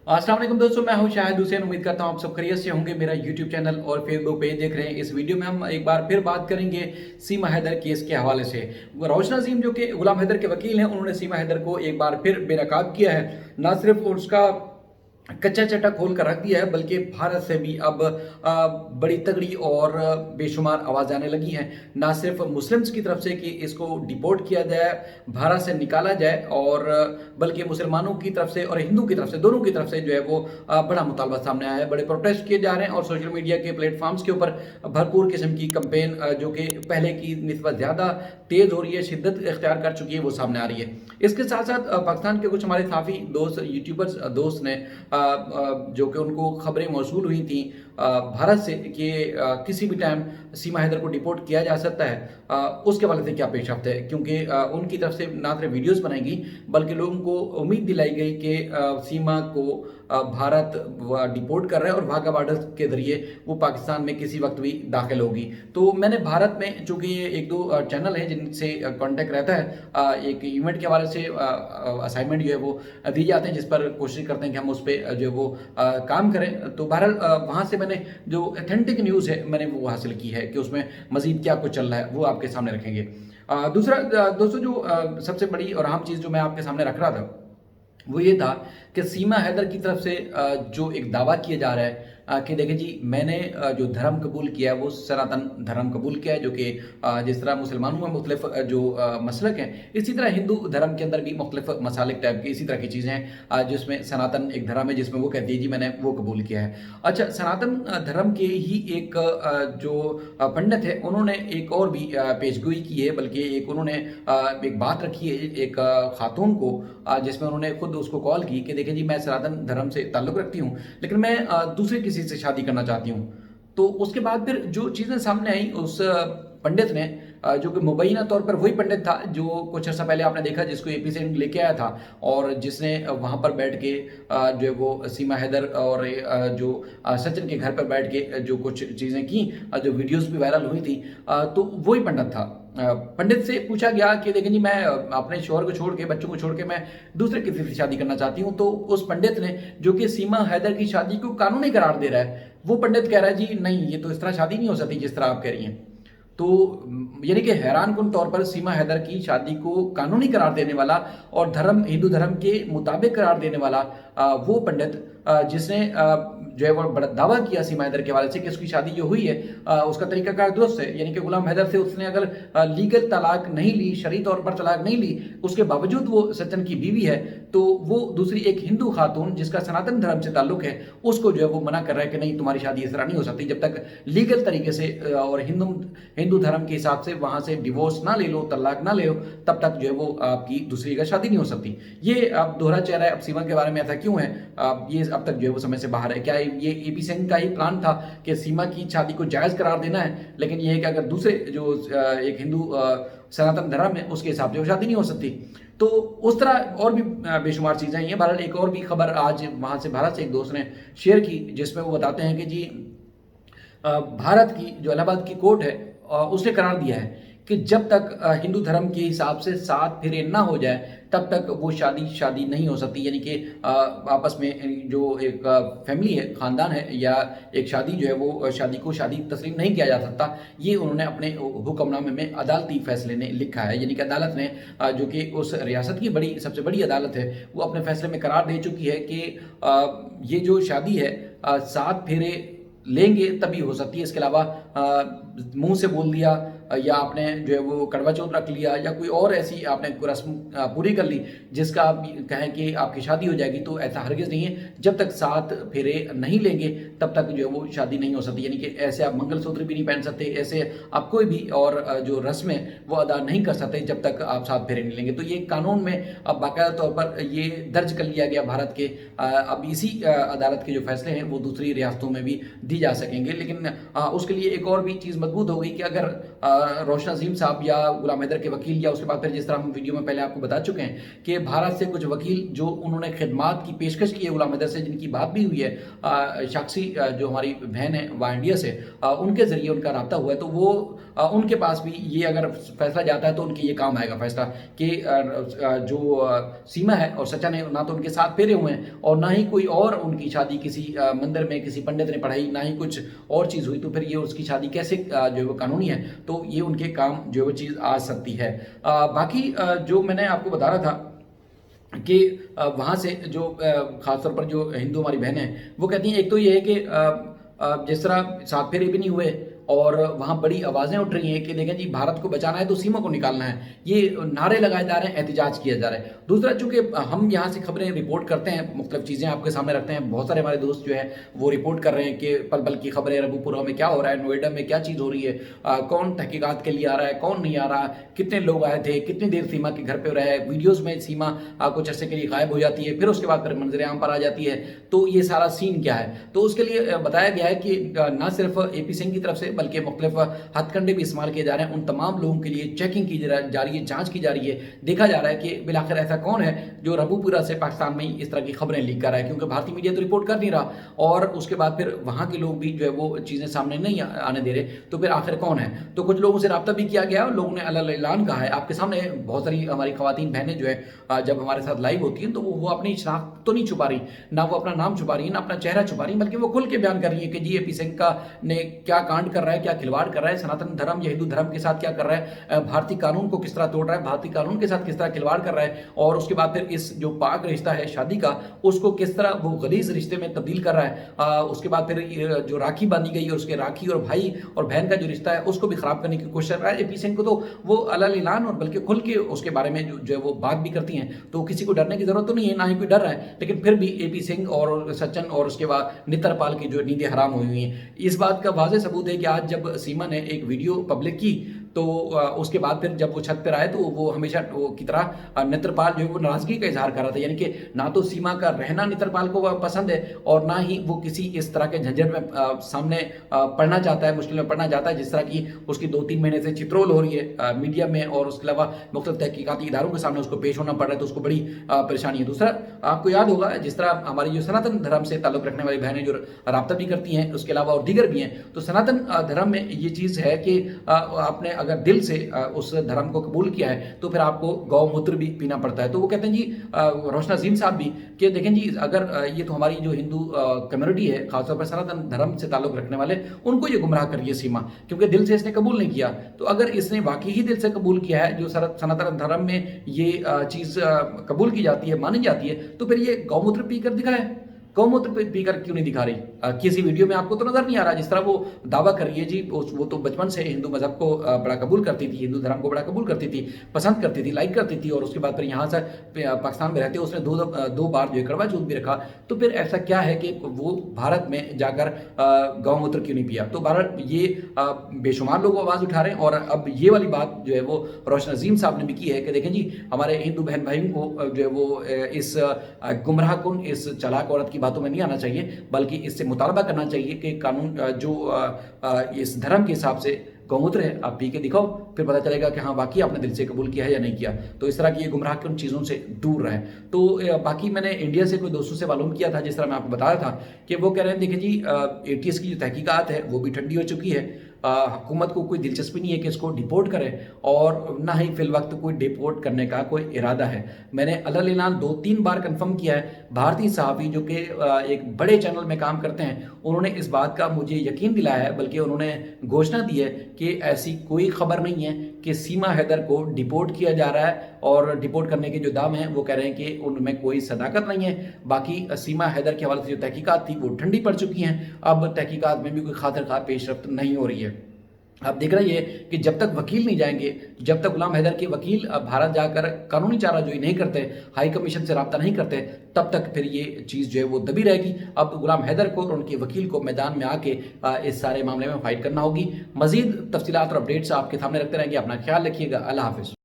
अस्सलाम वालेकुम दोस्तों, मैं हूं शाहिद हुसैन। उम्मीद करता हूं आप सब खैरियत से होंगे। मेरा यूट्यूब चैनल और फेसबुक पेज देख रहे हैं। इस वीडियो में हम एक बार फिर बात करेंगे सीमा हैदर केस के हवाले से। रोशन अजीम जो कि गुलाम हैदर के वकील हैं, उन्होंने सीमा हैदर को एक बार फिर बेनकाब किया है। ना सिर्फ उसका कच्चा चट्टा खोल कर रख दिया है, बल्कि भारत से भी अब बड़ी तगड़ी और बेशुमार आवाज़ आने लगी हैं। ना सिर्फ मुस्लिम्स की तरफ से कि इसको डिपोर्ट किया जाए, भारत से निकाला जाए, और बल्कि मुसलमानों की तरफ से और हिंदू की तरफ से, दोनों की तरफ से जो है वो बड़ा मुतालबा सामने आया है। बड़े प्रोटेस्ट किए जा रहे हैं और सोशल मीडिया के प्लेटफॉर्म्स के ऊपर भरपूर किस्म की कंपेन जो कि पहले की निस्बत ज़्यादा तेज़ हो रही है, शिद्दत इख्तियार कर चुकी है, वो सामने आ रही है। इसके साथ साथ पाकिस्तान के कुछ हमारे काफ़ी दोस्त, यूट्यूबर्स दोस्त ने जो कि उनको खबरें मौसूल हुई थी भारत से कि किसी भी टाइम सीमा हैदर को डिपोर्ट किया जा सकता है, उसके वाले से क्या पेशरफ्त है, क्योंकि उनकी तरफ से ना सिर्फ वीडियोस बनाई गई बल्कि लोगों को उम्मीद दिलाई गई कि सीमा को भारत डिपोर्ट कर रहा है और वाघा बॉर्डर के जरिए वो पाकिस्तान में किसी वक्त भी दाखिल होगी। तो मैंने भारत में, चूंकि ये एक दो चैनल है जिनसे कांटेक्ट रहता है, एक इवेंट के हवाले से असाइनमेंट जो है वो दिए जाते हैं, जिस पर कोशिश करते हैं कि हम उस पर जो है वो काम करें। तो बहरहाल वहाँ से मैंने जो ऑथेंटिक न्यूज़ है मैंने वो हासिल की है कि उसमें मजीद क्या कुछ चल रहा है वो आपके सामने रखेंगे। दूसरा दोस्तों, जो सबसे बड़ी और अहम चीज़ जो मैं आपके सामने रख रहा था वो ये था कि सीमा हैदर की तरफ से जो एक दावा किया जा रहा है कि देखिए जी, मैंने जो धर्म कबूल किया है वो सनातन धर्म कबूल किया है, जो कि जिस तरह मुसलमानों में मुख्तलिफ जो मसलक हैं, इसी तरह हिंदू धर्म के अंदर भी मुख्तलिफ मसालिक टाइप की इसी तरह की चीज़ें हैं, जिसमें सनातन एक धर्म है जिसमें वो कहती है जी मैंने वो कबूल किया है। अच्छा, सनातन धर्म के ही एक जो पंडित है, उन्होंने एक और भी पेशगोई की है, बल्कि एक उन्होंने एक बात रखी है एक खातून को, जिसमें उन्होंने खुद उसको कॉल की कि देखिए जी, मैं सनातन धर्म से ताल्लुक़ रखती हूँ, लेकिन मैं दूसरे किसी से शादी करना चाहती हूँ। तो उसके बाद फिर जो चीज़ें सामने आई, उस पंडित ने, जो कि मुबैना तौर पर वही पंडित था जो कुछ अर्सा पहले आपने देखा, जिसको एपी से लेके आया था और जिसने वहाँ पर बैठ के जो है वो सीमा हैदर और जो सचिन के घर पर बैठ के जो कुछ चीज़ें की, जो वीडियोस भी वायरल हुई थी, तो वही पंडित था। पंडित से पूछा गया कि देखिए जी, मैं अपने शौहर को छोड़ के, बच्चों को छोड़ के मैं दूसरे किसी से शादी करना चाहती हूँ। तो उस पंडित ने, जो कि सीमा हैदर की शादी को कानूनी करार दे रहा है, वो पंडित कह रहा है जी नहीं, ये तो इस तरह शादी नहीं हो सकती जिस तरह आप कह रही हैं। तो यानी कि हैरान कुन तौर पर सीमा हैदर की शादी को कानूनी करार देने वाला और धर्म, हिंदू धर्म के मुताबिक करार देने वाला वो पंडित, जिसने जो है वो बड़ा दावा किया सीमा हैदर के हवाले से कि उसकी शादी जो हुई है उसका तरीकाकार दुरुस्त है, यानी कि गुलाम हैदर से उसने अगर लीगल तलाक नहीं ली, शरई तौर पर तलाक नहीं ली, उसके बावजूद वो सचिन की बीवी है, तो वो दूसरी एक हिंदू खातून जिसका सनातन धर्म से ताल्लुक है, उसको जो है वो मना कर रहा है कि नहीं, तुम्हारी शादी इस तरह नहीं हो सकती, जब तक लीगल तरीके से और हिंदू धर्म के हिसाब से वहाँ से डिवोर्स ना ले लो, तलाक ना ले लो, तब तक जो है वो आपकी दूसरी जगह शादी नहीं हो सकती। ये अब दोहरा चेहरा है। अब सीमा के बारे में ऐसा क्यों है, ये अब तक जो है वो समझ से बाहर है। क्या ये एपी सिंह का ही प्लान था कि सीमा की शादी को जायज़ करार देना है, लेकिन ये है कि अगर दूसरे जो एक हिंदू सनातन धर्म है उसके हिसाब से वो शादी नहीं हो सकती। तो उस तरह और भी बेशुमार चीज़ें हैं। बहरहाल एक और भी खबर आज वहाँ से भारत से एक दोस्त ने शेयर की, जिसमें वो बताते हैं कि जी, भारत की जो इलाहाबाद की कोर्ट है, उसने करार दिया है कि जब तक हिंदू धर्म के हिसाब से 7 फेरे ना हो जाए तब तक वो शादी नहीं हो सकती। यानी कि आपस में जो एक फैमिली है, ख़ानदान है, या एक शादी जो है वो शादी को शादी तस्लीम नहीं किया जा सकता। ये उन्होंने अपने हुक्मनामे में अदालती फैसले ने लिखा है। यानी कि अदालत ने, जो कि उस रियासत की सबसे बड़ी अदालत है, वो अपने फैसले में करार दे चुकी है कि ये जो शादी है 7 फेरे लेंगे तभी हो सकती है। इसके अलावा मुंह से बोल दिया, या आपने जो है वो कड़वा चौथ रख लिया, या कोई और ऐसी आपने रस्म पूरी कर ली जिसका आप कहें कि आपकी शादी हो जाएगी, तो ऐसा हरगिज़ नहीं है। जब तक 7 फेरे नहीं लेंगे तब तक जो है वो शादी नहीं हो सकती। यानी कि ऐसे आप मंगलसूत्र भी नहीं पहन सकते, ऐसे आप कोई भी और जो रस्म है वो अदा नहीं कर सकते जब तक आप 7 फेरे नहीं लेंगे। तो ये कानून में अब बाकायदा तौर पर ये दर्ज कर लिया गया भारत के। अब इसी अदालत के जो फैसले हैं वो दूसरी रियासतों में भी दी जा सकेंगे, लेकिन उसके लिए एक और भी चीज़ मजबूत हो गई कि अगर रोशन अजीम साहब या गुलाम हैदर के वकील, या उसके बाद फिर जिस तरह हम वीडियो में पहले आपको बता चुके हैं कि भारत से कुछ वकील जो उन्होंने खिदमात की पेशकश की है गुलाम हैदर से, जिनकी बात भी हुई है, शख्सी जो हमारी बहन है वहाँ इंडिया से, उनके ज़रिए उनका रब्ता हुआ है, तो वो उनके पास भी ये अगर फैसला जाता है तो उनके ये काम आएगा फैसला कि जो सीमा है और सचा ने ना तो उनके साथ फेरे हुए हैं और ना ही कोई और उनकी शादी किसी मंदिर में किसी पंडित ने पढ़ाई, ना ही कुछ और चीज़ हुई, तो फिर ये उसकी शादी कैसे जो है वो कानूनी है, तो ये उनके काम जो है वो चीज़ आ सकती है। बाकी जो मैंने आपको बता रहा था कि वहाँ से जो ख़ासतौर पर जो हिंदू हमारी बहनें हैं वो कहती हैं, एक तो ये है कि जिस तरह सात फेरे भी नहीं हुए और वहाँ बड़ी आवाज़ें उठ रही हैं कि देखें जी भारत को बचाना है तो सीमा को निकालना है, ये नारे लगाए जा रहे हैं, एहतिजाज किया जा रहा है। दूसरा, चूंकि हम यहाँ से खबरें रिपोर्ट करते हैं, मुख्तलिफ चीज़ें आपके सामने रखते हैं, बहुत सारे हमारे दोस्त जो है वो रिपोर्ट कर रहे हैं कि पल पल की खबरें, रबूपुरा में क्या हो रहा है, नोएडा में क्या चीज़ हो रही है, कौन तहकीकात के लिए आ रहा है, कौन नहीं आ रहा, कितने लोग आए थे, कितनी देर सीमा के घर पर रहे, वीडियोज़ में सीमा कुछ अर्से के लिए गायब हो जाती है, फिर उसके बाद फिर मंजर आम पर आ जाती है, तो ये सारा सीन क्या है। तो उसके लिए बताया गया है कि ना सिर्फ AP सिंह की तरफ से बल्कि मुख्तलिफ हथकंडे भी इस्तेमाल किए जा रहे हैं, उन तमाम लोगों के लिए चेकिंग की जा रही है, जांच की जा रही है, देखा जा रहा है कि बिलाखिर ऐसा कौन है जो रबूपुरा से पाकिस्तान में इस तरह की खबरें लीक कर रहा है, क्योंकि भारतीय मीडिया तो रिपोर्ट कर नहीं रहा और उसके बाद फिर वहाँ के लोग भी जो है वो चीज़ें सामने नहीं आने दे रहे, तो फिर आखिर कौन है। तो कुछ लोगों से रब्ता भी किया गया और लोगों ने अलग ऐलान कहा है, आपके सामने बहुत सारी हमारी ख़वातीन बहनें जो है जब हमारे साथ लाइव होती हैं तो वो अपनी शनाख्त तो नहीं छुपा रही, ना वो अपना नाम छुपा रही है, ना अपना चेहरा छुपा रही, बल्कि वो खुल के बयान कर रही है कि जी AP सिंह का ने क्या कांड कर रहा है, क्या खिलवाड़ कर रहा है, सनातन धर्म या हिंदू धर्म के साथ क्या कर रहा है, भारतीय कानून को किस तरह तोड़ रहा है, भारतीय कानून के साथ किस तरह खिलवाड़ कर रहा है, और उसके बाद फिर इस जो पाक रिश्ता है शादी का उसको किस तरह वो गलीज रिश्ते में तब्दील कर रहा है। उसके बाद फिर जो राखी बांधी गई और उसके राखी और भाई और बहन का जो रिश्ता है उसको भी खराब करने की कोशिश कर रहा है। AP सिंह को तो वो अलग ऐलान और बल्कि खुल के उसके बारे में जो है वो बात भी करती हैं, तो किसी को डरने की जरूरत तो नहीं है, ना ही कोई डर रहा है, लेकिन फिर भी AP सिंह और सचिन और उसके बाद नितरपाल की जो नींदें हराम हुई हुई हैं। इस बात का वाज़ेह सबूत है कि आज जब सीमा ने एक वीडियो पब्लिक की तो उसके बाद फिर जब वो छत पर आए तो वो हमेशा वो की तरह नेत्रपाल जो है वो नाराजगी का इजहार कर रहा था, यानी कि ना तो सीमा का रहना नेत्रपाल को पसंद है और ना ही वो किसी इस तरह के झंझट में सामने पढ़ना चाहता है, मुश्किल में पढ़ना चाहता है, जिस तरह की उसकी 2-3 महीने से चित्रोल हो रही है मीडिया में और उसके अलावा मुख्तलिफ तहकीकाती इदारों के सामने उसको पेश होना पड़ रहा है, तो उसको बड़ी परेशानी है। दूसरा, आपको याद होगा जिस तरह हमारी जो सनातन धर्म से ताल्लुक़ रखने वाली बहनें जो रब्ता भी करती हैं, उसके अलावा और दीगर भी हैं, तो सनातन धर्म में ये चीज़ है कि आपने अगर दिल से उस धर्म को कबूल किया है तो फिर आपको गौमूत्र भी पीना पड़ता है। तो वो कहते हैं जी रोशन अजीम साहब भी कि देखें जी अगर ये तो हमारी जो हिंदू कम्युनिटी है, खासतौर पर सनातन धर्म से ताल्लुक़ रखने वाले, उनको ये गुमराह कर रही है सीमा, क्योंकि दिल से इसने कबूल नहीं किया। तो अगर इसने वाकई ही दिल से कबूल किया है, जो सनातन धर्म में ये चीज़ कबूल की जाती है, मानी जाती है, तो फिर ये गौमूत्र पी कर दिखाए, गौमूत्र पीकर क्यों नहीं दिखा रही? किसी वीडियो में आपको तो नजर नहीं आ रहा, जिस तरह वो दावा कर रही है जी वो तो बचपन से हिंदू मजहब को बड़ा कबूल करती थी, हिंदू धर्म को बड़ा कबूल करती थी, पसंद करती थी, लाइक करती थी, और उसके बाद फिर यहाँ से पाकिस्तान में रहते उसने दो बार जो है कड़वा चूत भी रखा। तो फिर ऐसा क्या है कि वो भारत में जाकर गौमूत्र क्यों नहीं पिया? तो भारत ये बेशुमार लोग आवाज़ उठा रहे हैं, और अब ये वाली बात जो है वो रोशन अजीम साहब ने भी की है कि देखें जी हमारे हिंदू बहन भाइयों को जो है वो इस गुमराह कुन, इस चालाक औरत की बातों में नहीं आना चाहिए, बल्कि इससे मुतालबा करना चाहिए कि कानून जो इस धर्म के हिसाब से गौमूत्र है आप पी के दिखाओ, फिर पता चलेगा कि हाँ वाकई आपने दिल से कबूल किया है या नहीं किया। तो इस तरह की ये गुमराह की उन चीज़ों से दूर रहे। तो बाकी मैंने इंडिया से कोई दोस्तों से मालूम किया था, जिस तरह मैं आपको बताया था कि वो कह रहे हैं देखिए जी ATS की जो तहकीकात है वो भी ठंडी हो चुकी है, हुकूमत को कोई दिलचस्पी नहीं है कि इसको डिपोर्ट करे, और ना ही फिल वक्त कोई डिपोर्ट करने का कोई इरादा है। मैंने अलग ऐलान 2-3 बार कंफर्म किया है। भारतीय सहाफ़ी जो कि एक बड़े चैनल में काम करते हैं, उन्होंने इस बात का मुझे यकीन दिलाया है, बल्कि उन्होंने घोषणा दी है कि ऐसी कोई खबर नहीं है कि सीमा हैदर को डिपोर्ट किया जा रहा है, और डिपोर्ट करने के जो दाम हैं वो कह रहे हैं कि उनमें कोई सदाकत नहीं है। बाकी सीमा हैदर के हवाले से जो तहकीकात थी वो ठंडी पड़ चुकी हैं, अब तहकीकात में भी कोई खातिर खा पेशरफ्त नहीं हो रही है। अब देख रही है कि जब तक वकील नहीं जाएंगे, जब तक गुलाम हैदर के वकील भारत जाकर कानूनी चाराजोई नहीं करते, हाई कमीशन से रब्ता नहीं करते, तब तक फिर ये चीज़ जो है वो दबी रहेगी। अब गुलाम हैदर को और उनके वकील को मैदान में आके इस सारे मामले में फाइट करना होगी। मजीद तफसीलात और अपडेट्स आपके सामने रखते रहेंगे। अपना ख्याल रखिएगा। अल्लाह हाफिज़।